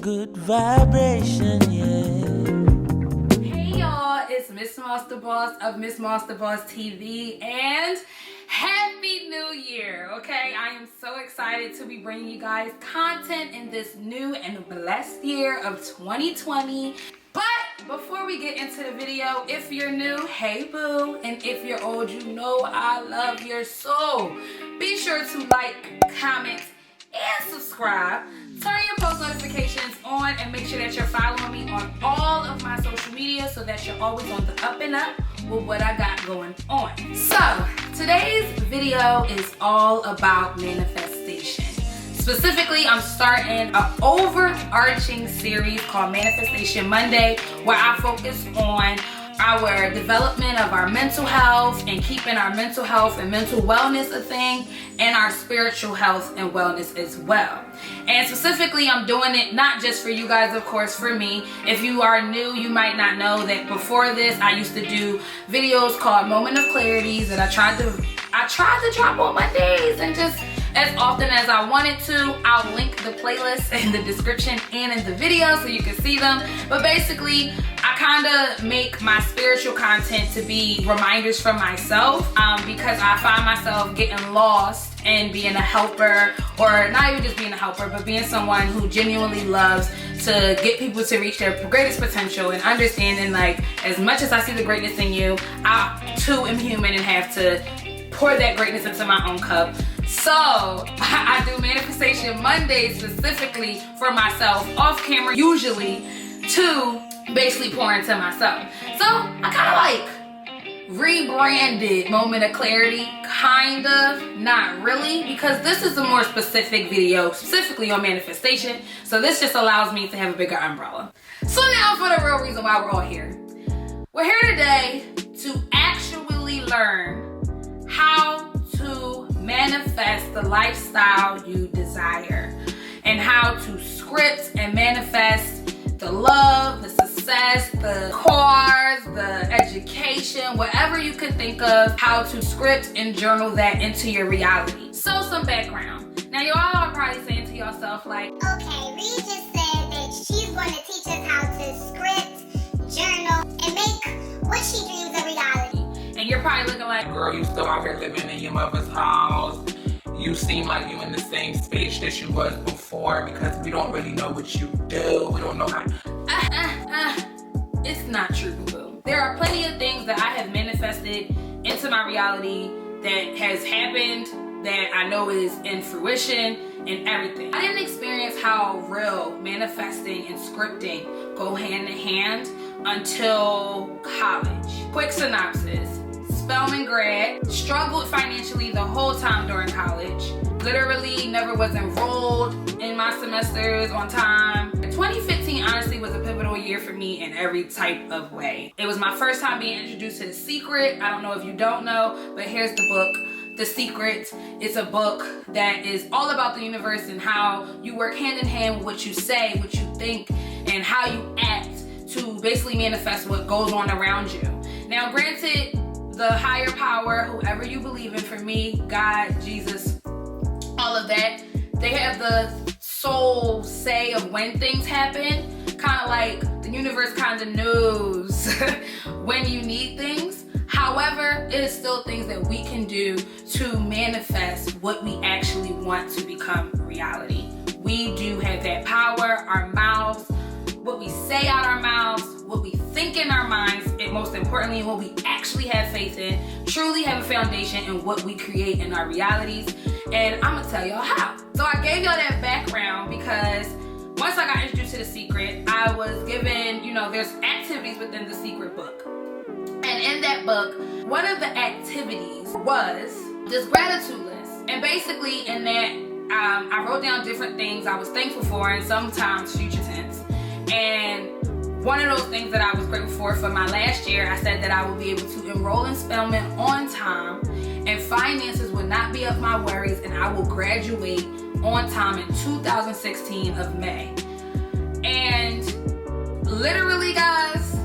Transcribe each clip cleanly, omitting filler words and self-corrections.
good vibration, yeah. Hey y'all, it's Miss Moss the Boss of MissMosstheBossTV, and Happy New Year, okay? I am so excited to be bringing you guys content in this new and blessed year of 2020. But before we get into the video, if you're new, hey boo, and if you're old, you know I love your soul. Be sure to like, comment, and subscribe. Turn your post notifications on and make sure that you're following me on all of my social media so that you're always on the up and up with what I got going on. So today's video is all about manifestation. Specifically, I'm starting an overarching series called Manifestation Monday, where I focus on our development of our mental health and keeping our mental health and mental wellness a thing, and our spiritual health and wellness as well. And specifically, I'm doing it not just for you guys, of course, for me. If you are new, you might not know that before this, I used to do videos called Moment of Clarities that I tried to drop on Mondays, and just as often as I wanted to. I'll link the playlist in the description and in the video so you can see them. But basically, I kind of make my spiritual content to be reminders for myself, because I find myself getting lost and being a helper, or not even just being a helper, but being someone who genuinely loves to get people to reach their greatest potential, and understanding, like, as much as I see the greatness in you, I too am human and have to pour that greatness into my own cup. So I do Manifestation Monday specifically for myself, off camera usually, to basically pour into myself. So I kind of like rebranded Moment of Clarity, kind of, not really, because this is a more specific video specifically on manifestation. So this just allows me to have a bigger umbrella. So now for the real reason why we're all here. We're here today to actually learn how to manifest the lifestyle you desire, and how to script and manifest the love, the success, the cars, the education, whatever you can think of, how to script and journal that into your reality. So some background. Now you all are probably saying to yourself, like, okay, Reid just said that she's going to teach us how to script, journal, and make what she dreams a reality. And you're probably looking like, girl, you still out here living in your mother's house. You seem like you in the same space that you was before, because we don't really know what you do. We don't know how. It's not true, boo. There are plenty of things that I have manifested into my reality that has happened, that I know is in fruition and everything. I didn't experience how real manifesting and scripting go hand in hand until college. Quick synopsis. Spelman grad, struggled financially the whole time during college. Literally never was enrolled in my semesters on time. 2015 honestly was a pivotal year for me in every type of way. It was my first time being introduced to The Secret. I don't know if you don't know, but here's the book, The Secret. It's a book that is all about the universe and how you work hand in hand with what you say, what you think, and how you act to basically manifest what goes on around you. Now, granted, the higher power, whoever you believe in, for me, God, Jesus, all of that, they have the sole say of when things happen. Kind of like the universe kind of knows when you need things. However, it is still things that we can do to manifest what we actually want to become reality. We do have that power. Our mouths, what we say out our mouths, what we think in our minds, and most importantly, what we actually have faith in, truly have a foundation in what we create in our realities. And I'm gonna tell y'all how. So I gave y'all that background because once I got introduced to The Secret, I was given, there's activities within The Secret book. And in that book, one of the activities was this gratitude list. And basically in that, I wrote down different things I was thankful for, and sometimes future tense. And one of those things that I was grateful for my last year, I said that I would be able to enroll in Spelman on time, and finances would not be of my worries, and I will graduate on time in 2016 of May. And literally, guys,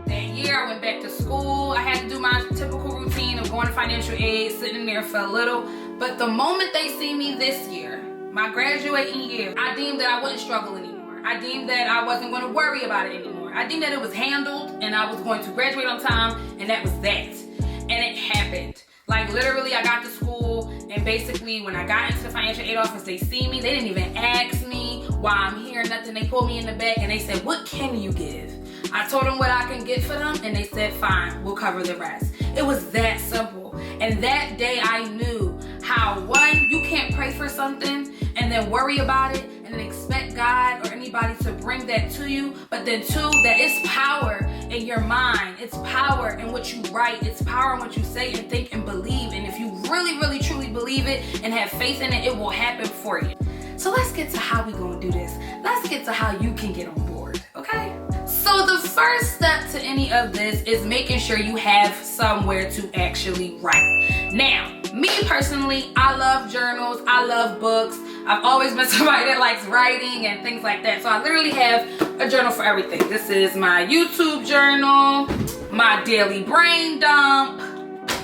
that year I went back to school. I had to do my typical routine of going to financial aid, sitting there for a little. But the moment they see me this year, my graduating year, I deemed that I wouldn't struggle anymore. anymore. I deemed that I wasn't going to worry about it anymore. I deemed that it was handled and I was going to graduate on time, and that was that. And it happened. Like literally, I got to school, and basically when I got into the financial aid office, they see me. They didn't even ask me why I'm here, nothing. They pulled me in the back and they said, "What can you give?" I told them what I can get for them, and they said, "Fine, we'll cover the rest." It was that simple. And that day I knew how, one, you can't pray for something and then worry about it and then expect God or anybody to bring that to you. But then two, that it's power in your mind. It's power in what you write. It's power in what you say and think and believe. And if you really, really, truly believe it and have faith in it, it will happen for you. So let's get to how we gonna do this. Let's get to how you can get on board, okay? So the first step to any of this is making sure you have somewhere to actually write. Now, me personally, I love journals, I love books. I've always been somebody that likes writing and things like that. So I literally have a journal for everything. This is my YouTube journal, my daily brain dump,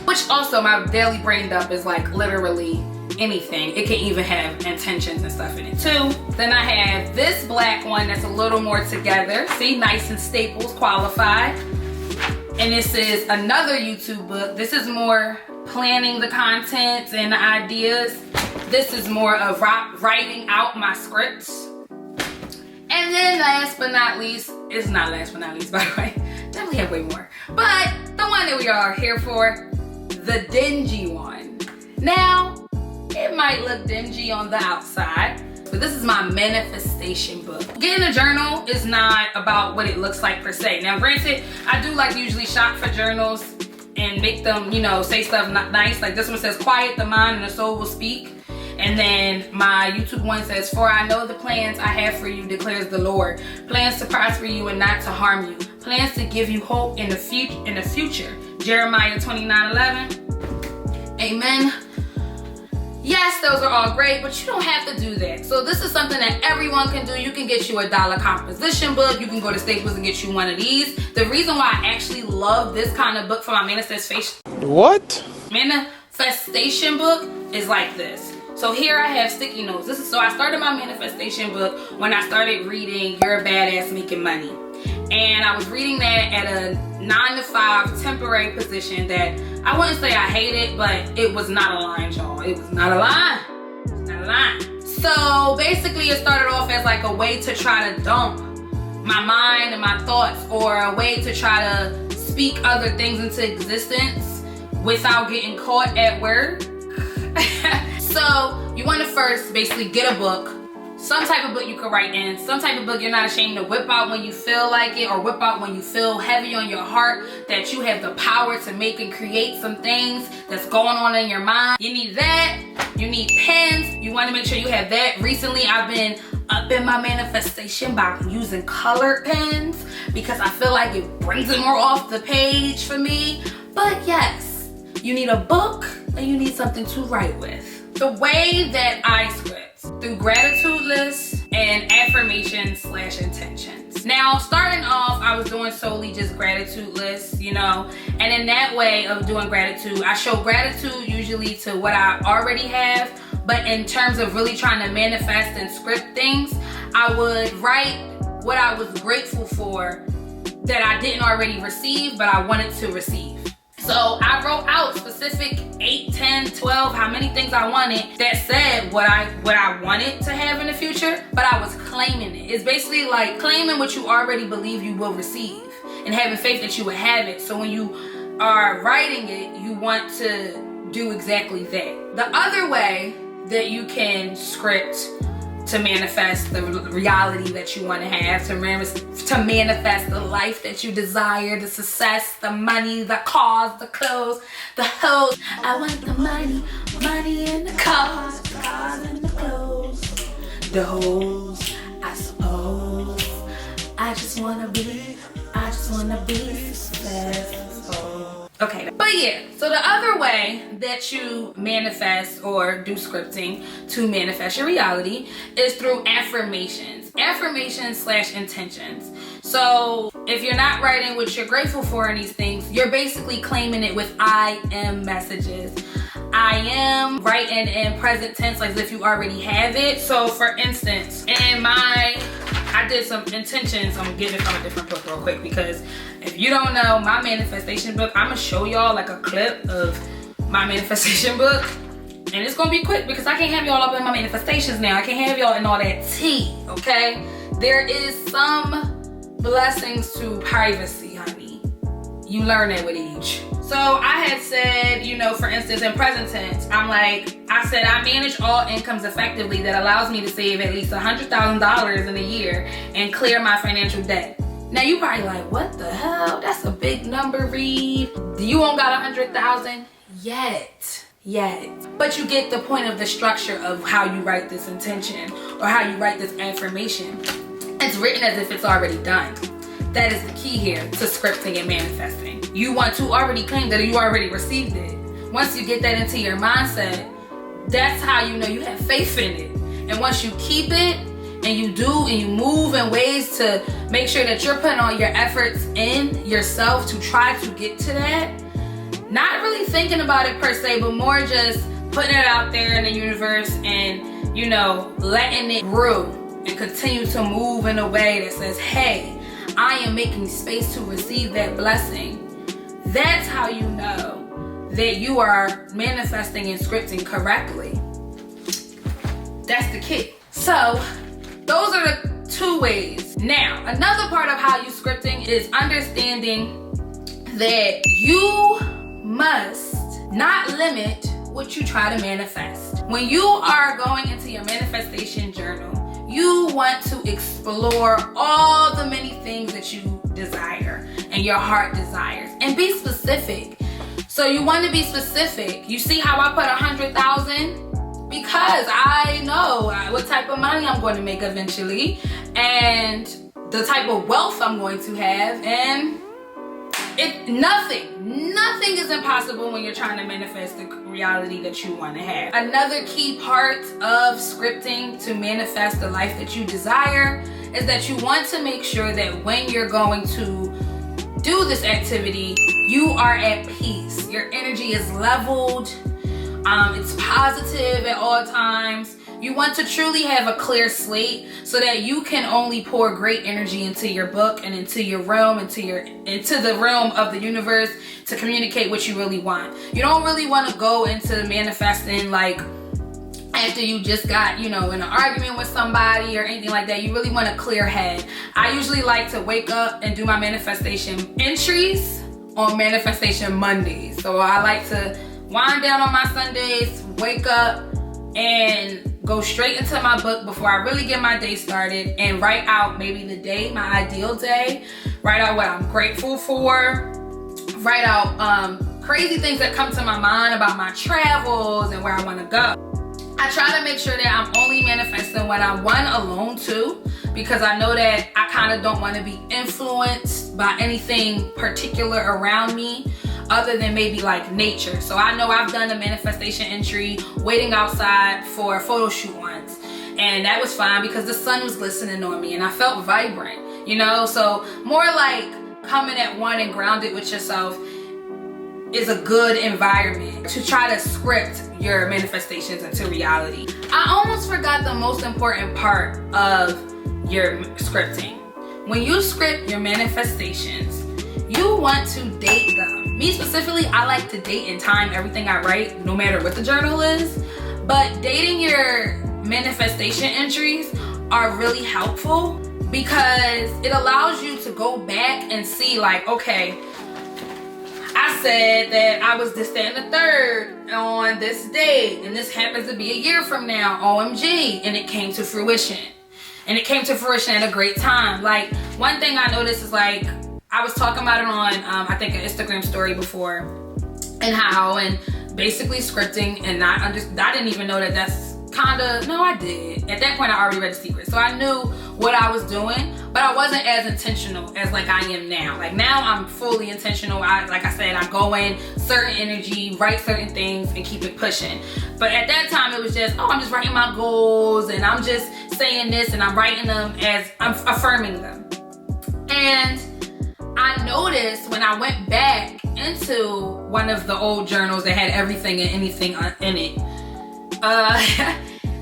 which also my daily brain dump is like literally anything. It can even have intentions and stuff in it too. Then I have this black one that's a little more together. See, nice and staples, qualified. And this is another YouTube book. This is more planning the contents and the ideas. This is more of writing out my scripts. And then last but not least, it's not last but not least, by the way. Definitely have way more. But the one that we are here for, the dingy one. Now, it might look dingy on the outside, but this is my manifestation book. Getting a journal is not about what it looks like per se. Now granted, I do like to usually shop for journals and make them, you know, say stuff not nice. Like this one says, "Quiet the mind and the soul will speak." And then my YouTube one says, "For I know the plans I have for you, declares the Lord. Plans to prosper you and not to harm you. Plans to give you hope in the future. Jeremiah 29:11. Amen. Yes, those are all great, but you don't have to do that. So this is something that everyone can do. You can get you a $1 composition book. You can go to Staples and get you one of these. The reason why I actually love this kind of book for my manifestation book is like this. So here I have sticky notes. So I started my manifestation book when I started reading You're a Badass Making Money. And I was reading that at a 9-to-5 temporary position that I wouldn't say I hated, but it was not aligned, y'all. It was not aligned. It was not aligned. So basically it started off as like a way to try to dump my mind and my thoughts, or a way to try to speak other things into existence without getting caught at work. So you want to first basically get a book, some type of book you can write in, some type of book you're not ashamed to whip out when you feel like it, or whip out when you feel heavy on your heart, that you have the power to make and create some things that's going on in your mind. You need that. You need pens. You want to make sure you have that. Recently I've been up in my manifestation by using colored pens because I feel like it brings it more off the page for me. But yes, you need a book and you need something to write with. The way that I script, through gratitude lists and affirmations/intentions. Now, starting off, I was doing solely just gratitude lists, you know, and in that way of doing gratitude, I show gratitude usually to what I already have, but in terms of really trying to manifest and script things, I would write what I was grateful for that I didn't already receive, but I wanted to receive. So I wrote out specific 8, 10, 12, how many things I wanted that said what I wanted to have in the future, but I was claiming it. It's basically like claiming what you already believe you will receive and having faith that you will have it. So when you are writing it, you want to do exactly that. The other way that you can script to manifest the reality that you want to have, to manifest the life that you desire, the success, the money, the cars, the clothes, the hoes. I want the money, money and the cars and the clothes, the hoes, I suppose. I just wanna be successful. Okay, but yeah, so the other way that you manifest or do scripting to manifest your reality is through affirmations/intentions. So if you're not writing what you're grateful for in these things, you're basically claiming it with I am messages. I am writing in present tense, like as if you already have it. So for instance, in my I did some intentions. I'm getting it from a different book real quick, because if you don't know my manifestation book, I'm gonna show y'all like a clip of my manifestation book, and it's gonna be quick because I can't have y'all up in my manifestations now. I can't have y'all in all that tea, okay? There is some blessings to privacy, honey. You learn that with age. So I had said, you know, for instance, in present tense, I said I manage all incomes effectively that allows me to save at least $100,000 in a year and clear my financial debt. Now you probably like, what the hell? That's a big number, Reid. You won't got 100,000 yet. But you get the point of the structure of how you write this intention or how you write this affirmation. It's written as if it's already done. That is the key here to scripting and manifesting. You want to already claim that you already received it. Once you get that into your mindset, that's how you know you have faith in it. And once you keep it and you do and you move in ways to make sure that you're putting all your efforts in yourself to try to get to that, not really thinking about it per se, but more just putting it out there in the universe and, you know, letting it grow and continue to move in a way that says, hey, I am making space to receive that blessing. That's how you know that you are manifesting and scripting correctly. That's the key. So those are the two ways. Now, another part of how you scripting is understanding that you must not limit what you try to manifest. When you are going into your manifestation journal, you want to explore all the many things that you desire and your heart desires, and be specific. So you want to be specific. You see how I put 100,000? Because I know what type of money I'm going to make eventually and the type of wealth I'm going to have, and nothing is impossible when you're trying to manifest the reality that you want to have. Another key part of scripting to manifest the life that you desire is that you want to make sure that when you're going to do this activity, you are at peace. Your energy is leveled. It's positive at all times. You want to truly have a clear slate so that you can only pour great energy into your book and into your realm, into the realm of the universe to communicate what you really want. You don't really want to go into manifesting like after you just got, you know, in an argument with somebody or anything like that. You really want a clear head. I usually like to wake up and do my manifestation entries on Manifestation Mondays. So I like to wind down on my Sundays, wake up and go straight into my book before I really get my day started and write out maybe the day, my ideal day, write out what I'm grateful for, write out crazy things that come to my mind about my travels and where I want to go. I try to make sure that I'm only manifesting when I'm alone too, because I know that I kind of don't want to be influenced by anything particular around me other than maybe like nature. So I know I've done a manifestation entry waiting outside for a photo shoot once, and that was fine because the sun was glistening on me and I felt vibrant, you know. So more like coming at one and grounded with yourself is a good environment to try to script your manifestations into reality. I almost forgot the most important part of your scripting. When you script your manifestations, you want to date them. Me specifically, I like to date and time everything I write, no matter what the journal is. But dating your manifestation entries are really helpful because it allows you to go back and see like, okay, I said that I was this, that, and the third on this date, and this happens to be a year from now, OMG, and it came to fruition. And it came to fruition at a great time. Like, one thing I noticed is like, I was talking about it on, I think, an Instagram story before, and basically scripting, and I didn't even know that that's no, I did. At that point, I already read The Secret. So I knew what I was doing, but I wasn't as intentional as like I am now. Like now I'm fully intentional. Like I said, I go in certain energy, write certain things and keep it pushing. But at that time it was just, oh, I'm just writing my goals and I'm just saying this and I'm writing them as I'm affirming them. And I noticed when I went back into one of the old journals that had everything and anything in it,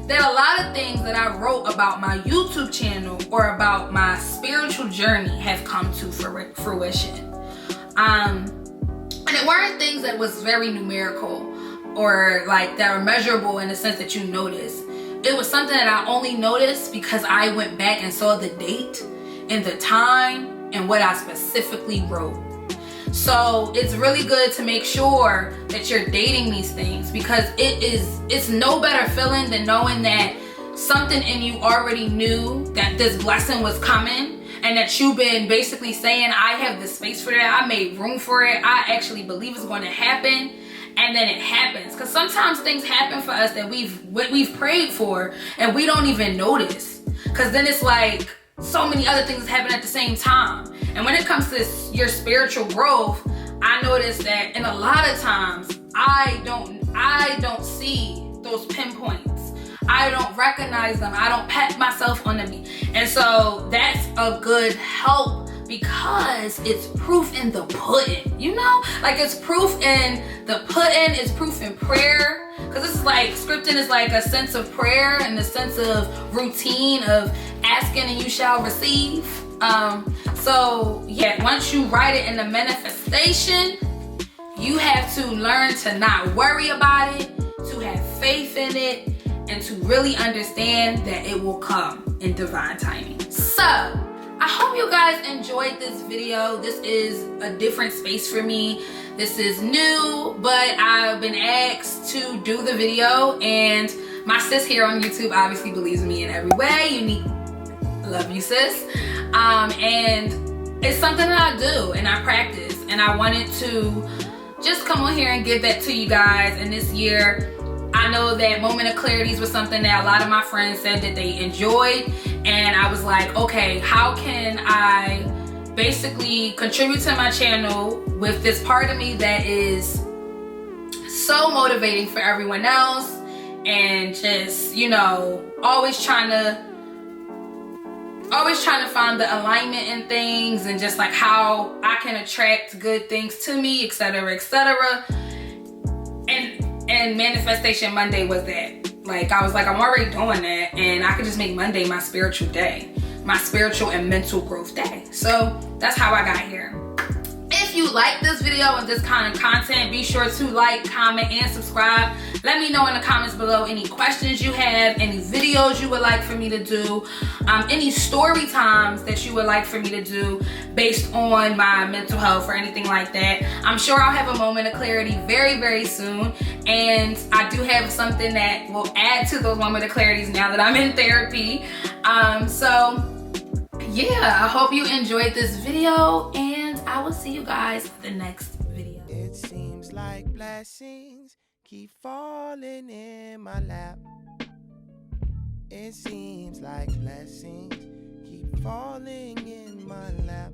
that a lot of things that I wrote about my YouTube channel or about my spiritual journey have come to fruition. And it weren't things that was very numerical or like that are measurable in the sense that you notice. It was something that I only noticed because I went back and saw the date and the time and what I specifically wrote. So it's really good to make sure that you're dating these things, because it's no better feeling than knowing that something in you already knew that this blessing was coming, and that you've been basically saying, I have the space for that, I made room for it, I actually believe it's going to happen, and then it happens. Because sometimes things happen for us that we've prayed for and we don't even notice, because then it's like so many other things happen at the same time. And when it comes to your spiritual growth, I noticed that in a lot of times I don't see those pinpoints. I don't recognize them. I don't pat myself on them. And so that's a good help, because it's proof in the pudding, you know? Like, it's proof in the pudding, it's proof in prayer. Because this is like, scripting is like a sense of prayer and the sense of routine of asking and you shall receive. So yeah, once you write it in the manifestation, you have to learn to not worry about it, to have faith in it, and to really understand that it will come in divine timing. So I hope you guys enjoyed this video. This is a different space for me. This is new, but I've been asked to do the video, and my sis here on YouTube obviously believes in me in every way. Unique, love you, sis. And it's something that I do and I practice, and I wanted to just come on here and give that to you guys. And this year, I know that Moment of Clarities was something that a lot of my friends said that they enjoyed, and I was like, okay, how can I basically contribute to my channel with this part of me that is so motivating for everyone else, and just, you know, always trying to find the alignment in things, and just like how I can attract good things to me, etc., etc. And Manifestation Monday was that. Like, I was like, I'm already doing that, and I could just make Monday my spiritual day, my spiritual and mental growth day. So that's how I got here. If you like this video and this kind of content, be sure to like, comment, and subscribe. Let me know in the comments below any questions you have, any videos you would like for me to do, any story times that you would like for me to do based on my mental health or anything like that. I'm sure I'll have a moment of clarity very, very soon, and I do have something that will add to those moment of clarities now that I'm in therapy. So yeah, I hope you enjoyed this video, and I will see you guys in the next video. It seems like blessings keep falling in my lap. It seems like blessings keep falling in my lap.